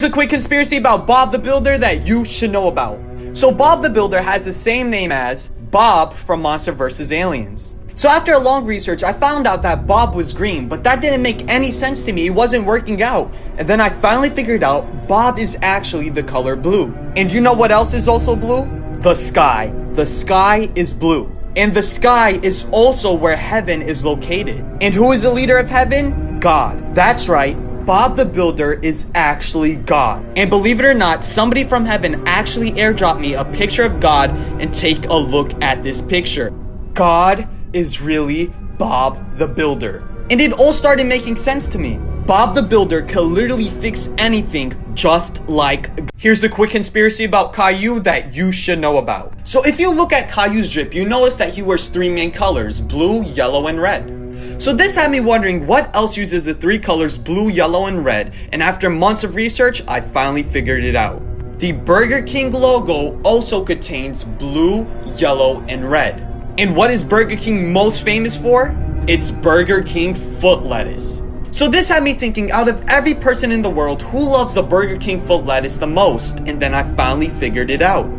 A quick conspiracy about Bob the Builder that you should know about. So Bob the Builder has the same name as Bob from Monster vs. Aliens. So after a long research, I found out that Bob was green, but that didn't make any sense to me. It wasn't working out. And then I finally figured out Bob is actually the color blue. And you know what else is also blue? The sky. The sky is blue. And the sky is also where heaven is located. And who is the leader of heaven? God. That's right. Bob the Builder is actually God. And believe it or not, somebody from heaven actually airdropped me a picture of God, and take a look at this picture. God is really Bob the Builder. And it all started making sense to me. Bob the Builder can literally fix anything just like... Here's a quick conspiracy about Caillou that you should know about. So if you look at Caillou's drip, you notice that he wears three main colors: blue, yellow, and red. So this had me wondering what else uses the three colors blue, yellow, and red, and after months of research, I finally figured it out. The Burger King logo also contains blue, yellow, and red. And what is Burger King most famous for? It's Burger King foot lettuce. So this had me thinking, out of every person in the world, who loves the Burger King foot lettuce the most? And then I finally figured it out.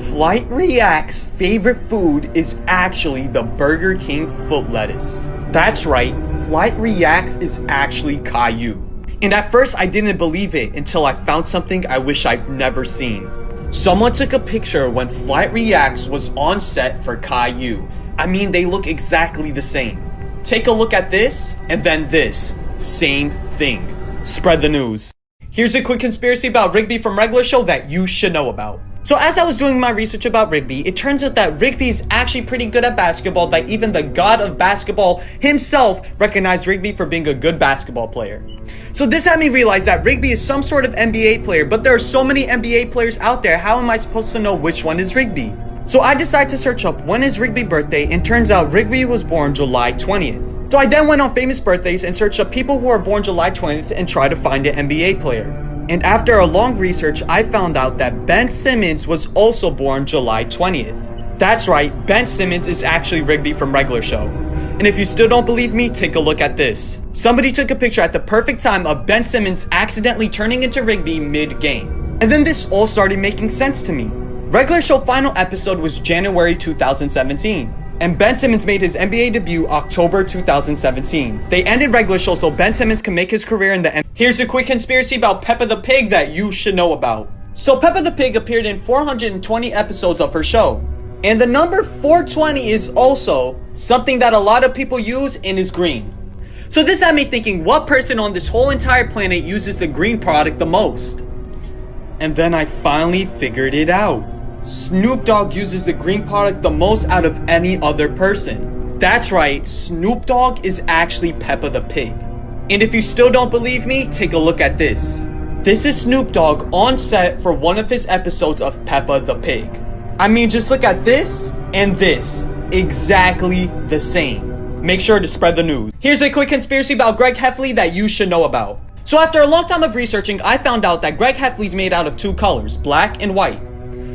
Flight React's favorite food is actually the Burger King foot lettuce. That's right, Flight Reacts is actually Caillou. And at first I didn't believe it until I found something I wish I'd never seen. Someone took a picture when Flight Reacts was on set for Caillou. I mean, they look exactly the same. Take a look at this, and then this. Same thing. Spread the news. Here's a quick conspiracy about Rigby from Regular Show that you should know about. So as I was doing my research about Rigby, it turns out that Rigby is actually pretty good at basketball, that even the god of basketball himself recognized Rigby for being a good basketball player. So this had me realize that Rigby is some sort of NBA player, but there are so many NBA players out there, how am I supposed to know which one is Rigby? So I decided to search up when is Rigby's birthday, and turns out Rigby was born July 20th. So I then went on famous birthdays and searched up people who are born July 20th and tried to find an NBA player. And after a long research, I found out that Ben Simmons was also born July 20th. That's right, Ben Simmons is actually Rigby from Regular Show. And if you still don't believe me, take a look at this. Somebody took a picture at the perfect time of Ben Simmons accidentally turning into Rigby mid-game. And then this all started making sense to me. Regular Show final episode was January 2017. And Ben Simmons made his NBA debut October 2017. They ended Regular Show so Ben Simmons can make his career in the NBA. Here's a quick conspiracy about Peppa the Pig that you should know about. So Peppa the Pig appeared in 420 episodes of her show. And the number 420 is also something that a lot of people use and is green. So this had me thinking, what person on this whole entire planet uses the green product the most? And then I finally figured it out. Snoop Dogg uses the green product the most out of any other person. That's right, Snoop Dogg is actually Peppa the Pig. And if you still don't believe me, take a look at this. This is Snoop Dogg on set for one of his episodes of Peppa the Pig. I mean, just look at this and this. Exactly the same. Make sure to spread the news. Here's a quick conspiracy about Greg Heffley that you should know about. So after a long time of researching, I found out that Greg Heffley's made out of two colors, black and white.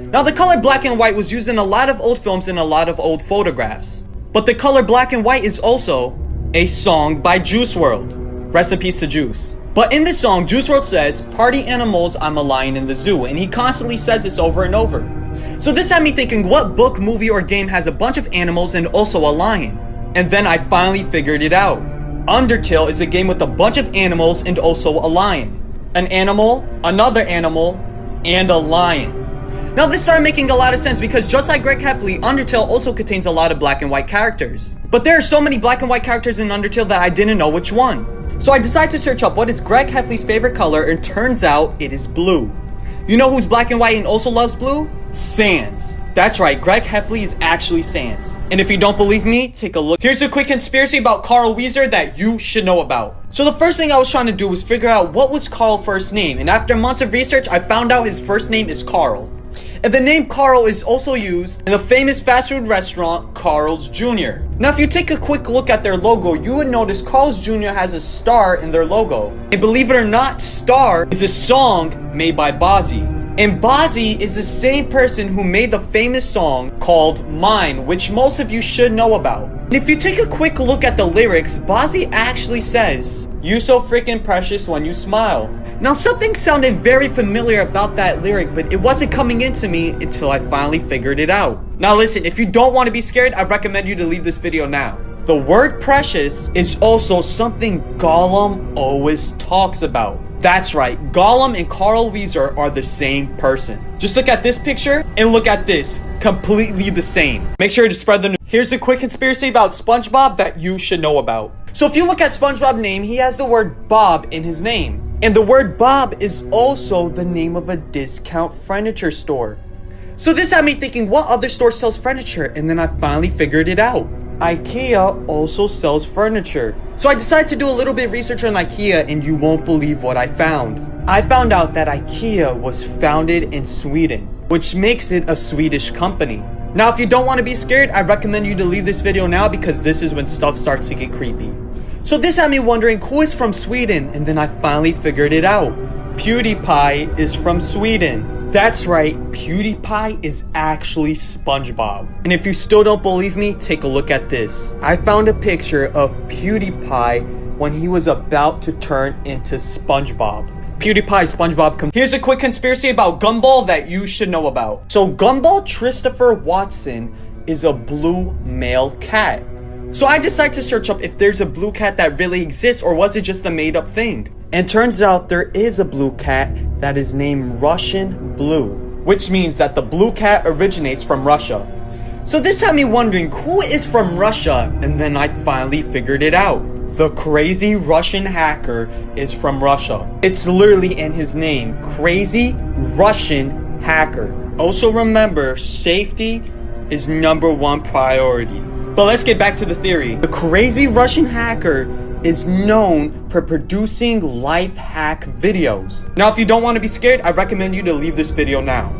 Now the color black and white was used in a lot of old films and a lot of old photographs. But the color black and white is also a song by Juice WRLD. Rest in peace to Juice. But in this song, Juice WRLD says, "Party animals, I'm a lion in the zoo." And he constantly says this over and over. So this had me thinking, what book, movie, or game has a bunch of animals and also a lion? And then I finally figured it out. Undertale is a game with a bunch of animals and also a lion. An animal, another animal, and a lion. Now this started making a lot of sense because just like Greg Heffley, Undertale also contains a lot of black and white characters. But there are so many black and white characters in Undertale that I didn't know which one. So I decided to search up what is Greg Heffley's favorite color, and turns out it is blue. You know who's black and white and also loves blue? Sans. That's right, Greg Heffley is actually Sans. And if you don't believe me, take a look. Here's a quick conspiracy about Carl Wheezer that you should know about. So the first thing I was trying to do was figure out what was Carl's first name, and after months of research, I found out his first name is Carl. And the name Carl is also used in the famous fast food restaurant Carl's Jr. Now if you take a quick look at their logo, you would notice Carl's Jr. has a star in their logo. And believe it or not, Star is a song made by Bazzi. And Bazzi is the same person who made the famous song called Mine, which most of you should know about. And if you take a quick look at the lyrics, Bazzi actually says, "You so freaking precious when you smile. Now something sounded very familiar about that lyric, but it wasn't coming into me until I finally figured it out. Now listen, if you don't want to be scared, I recommend you to leave this video now. The word precious is also something Gollum always talks about. That's right, Gollum and Carl Wheezer are the same person. Just look at this picture and look at this. Completely the same. Make sure to spread the news. Here's a quick conspiracy about SpongeBob that you should know about. So if you look at SpongeBob's name, he has the word Bob in his name. And the word Bob is also the name of a discount furniture store. So this had me thinking, what other store sells furniture? And then I finally figured it out. IKEA also sells furniture. So I decided to do a little bit of research on IKEA, and you won't believe what I found. I found out that IKEA was founded in Sweden, which makes it a Swedish company. Now, if you don't want to be scared, I recommend you to leave this video now because this is when stuff starts to get creepy. So this had me wondering who is from Sweden, and then I finally figured it out. PewDiePie is from Sweden. That's right, PewDiePie is actually SpongeBob. And if you still don't believe me, take a look at this. I found a picture of PewDiePie when he was about to turn into SpongeBob. PewDiePie, SpongeBob. Here's a quick conspiracy about Gumball that you should know about. So Gumball Christopher Watson is a blue male cat. So I decided to search up if there's a blue cat that really exists, or was it just a made up thing? And turns out there is a blue cat that is named Russian Blue, which means that the blue cat originates from Russia. So this had me wondering who is from Russia, and then I finally figured it out. The crazy Russian hacker is from Russia. It's literally in his name, Crazy Russian Hacker. Also remember, safety is #1 priority. But let's get back to the theory. The Crazy Russian Hacker is known for producing life hack videos. Now, if you don't want to be scared, I recommend you to leave this video now.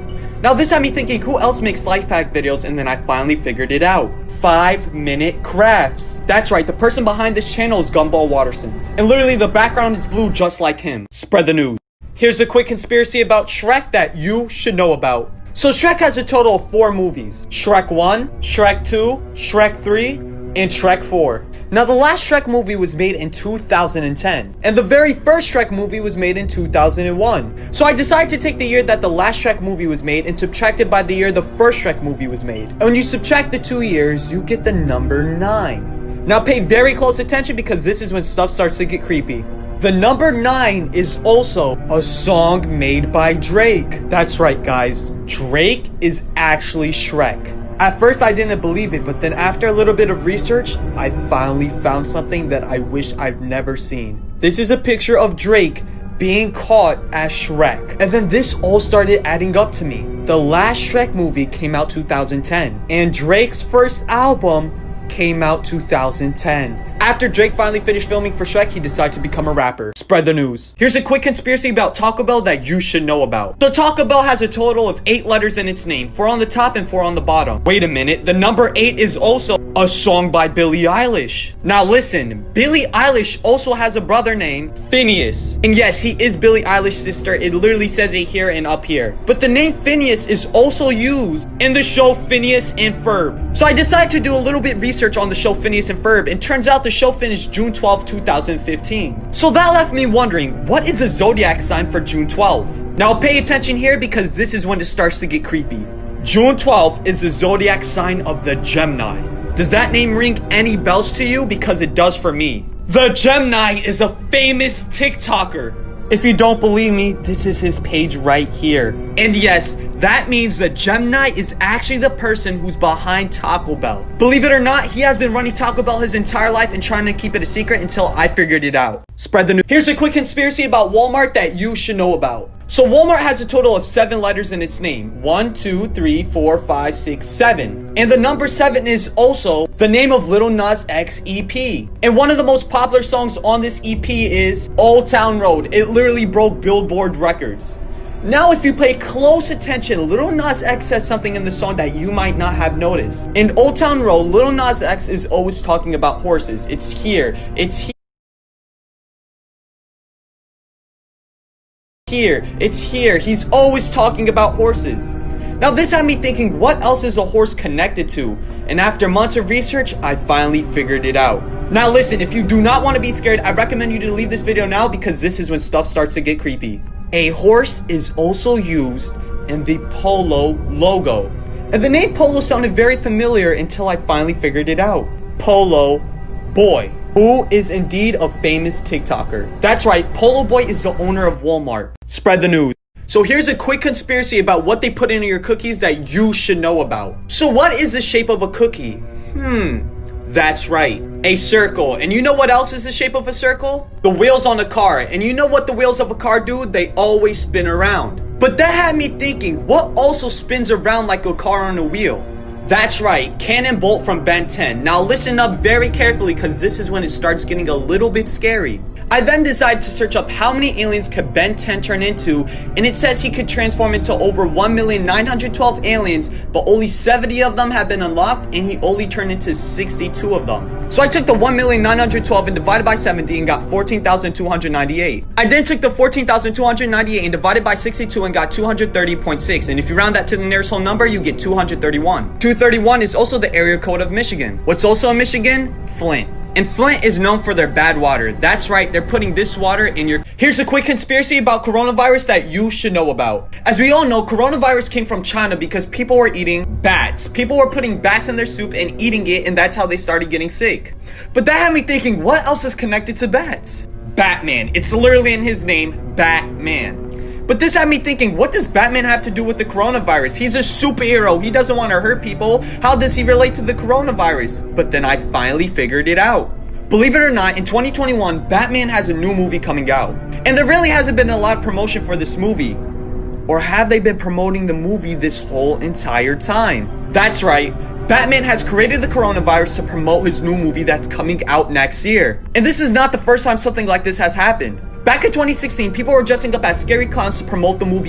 Now, this had me thinking, who else makes life hack videos? And then I finally figured it out. 5-Minute Crafts. That's right, the person behind this channel is Gumball Watterson. And literally, the background is blue just like him. Spread the news. Here's a quick conspiracy about Shrek that you should know about. So Shrek has a total of 4 movies. Shrek 1, Shrek 2, Shrek 3, and Shrek 4. Now, the last Shrek movie was made in 2010, and the very first Shrek movie was made in 2001. So I decided to take the year that the last Shrek movie was made and subtract it by the year the first Shrek movie was made. And when you subtract the 2 years, you get the number 9. Now pay very close attention because this is when stuff starts to get creepy. The number 9 is also a song made by Drake. That's right, guys. Drake is actually Shrek. At first I didn't believe it, but then after a little bit of research, I finally found something that I wish I've never seen. This is a picture of Drake being caught as Shrek. And then this all started adding up to me. The last Shrek movie came out 2010, and Drake's first album came out 2010. After Drake finally finished filming for Shrek, he decided to become a rapper. Spread the news. Here's a quick conspiracy about Taco Bell that you should know about. So Taco Bell has a total of 8 letters in its name, 4 on the top and 4 on the bottom. Wait a minute, the number 8 is also a song by Billie Eilish. Now listen, Billie Eilish also has a brother named Phineas. And yes, he is Billie Eilish's sister. It literally says it here and up here. But the name Phineas is also used in the show Phineas and Ferb. So I decided to do a little bit research on the show Phineas and Ferb, and turns out the show finished June 12, 2015. So that left me wondering, what is the zodiac sign for June 12? Now pay attention here because this is when it starts to get creepy. June 12th is the zodiac sign of the Gemini. Does that name ring any bells to you? Because it does for me. The Gemini is a famous TikToker. If you don't believe me, this is his page right here. And yes, that means the Gemini is actually the person who's behind Taco Bell. Believe it or not, he has been running Taco Bell his entire life and trying to keep it a secret until I figured it out. Spread the news. Here's a quick conspiracy about Walmart that you should know about. So Walmart has a total of 7 letters in its name. 1, 2, 3, 4, 5, 6, 7. And the number 7 is also the name of Lil Nas X EP. And one of the most popular songs on this EP is Old Town Road. It literally broke Billboard records. Now if you pay close attention, Lil Nas X says something in the song that you might not have noticed. In Old Town Road, Lil Nas X is always talking about horses. It's here. It's here. He's always talking about horses. Now this had me thinking, what else is a horse connected to? And after months of research, I finally figured it out. Now listen, if you do not want to be scared, I recommend you to leave this video now because this is when stuff starts to get creepy. A horse is also used in the Polo logo. And the name Polo sounded very familiar until I finally figured it out. Polo Boy, who is indeed a famous TikToker. That's right, Polo Boy is the owner of Walmart. Spread the news. So here's a quick conspiracy about what they put into your cookies that you should know about. So what is the shape of a cookie? That's right, a circle. And you know what else is the shape of a circle? The wheels on a car. And you know what the wheels of a car do? They always spin around. But that had me thinking, what also spins around like a car on a wheel? That's right, Cannon Bolt from Ben 10. Now listen up very carefully because this is when it starts getting a little bit scary. I then decided to search up how many aliens could Ben 10 turn into, and it says he could transform into over 1,912 aliens, but only 70 of them have been unlocked, and he only turned into 62 of them. So I took the 1,912 and divided by 70 and got 14,298. I then took the 14,298 and divided by 62 and got 230.6, and if you round that to the nearest whole number, you get 231. 231 is also the area code of Michigan. What's also in Michigan? Flint. And Flint is known for their bad water. That's right, they're putting this water in your... Here's a quick conspiracy about coronavirus that you should know about. As we all know, coronavirus came from China because people were eating bats. People were putting bats in their soup and eating it, and that's how they started getting sick. But that had me thinking, what else is connected to bats? Batman. It's literally in his name, Batman. But this had me thinking, what does Batman have to do with the coronavirus? He's a superhero. He doesn't want to hurt people. How does he relate to the coronavirus? But then I finally figured it out. Believe it or not, in 2021, Batman has a new movie coming out. And there really hasn't been a lot of promotion for this movie. Or have they been promoting the movie this whole entire time? That's right. Batman has created the coronavirus to promote his new movie that's coming out next year. And this is not the first time something like this has happened. Back in 2016, people were dressing up as scary clowns to promote the movie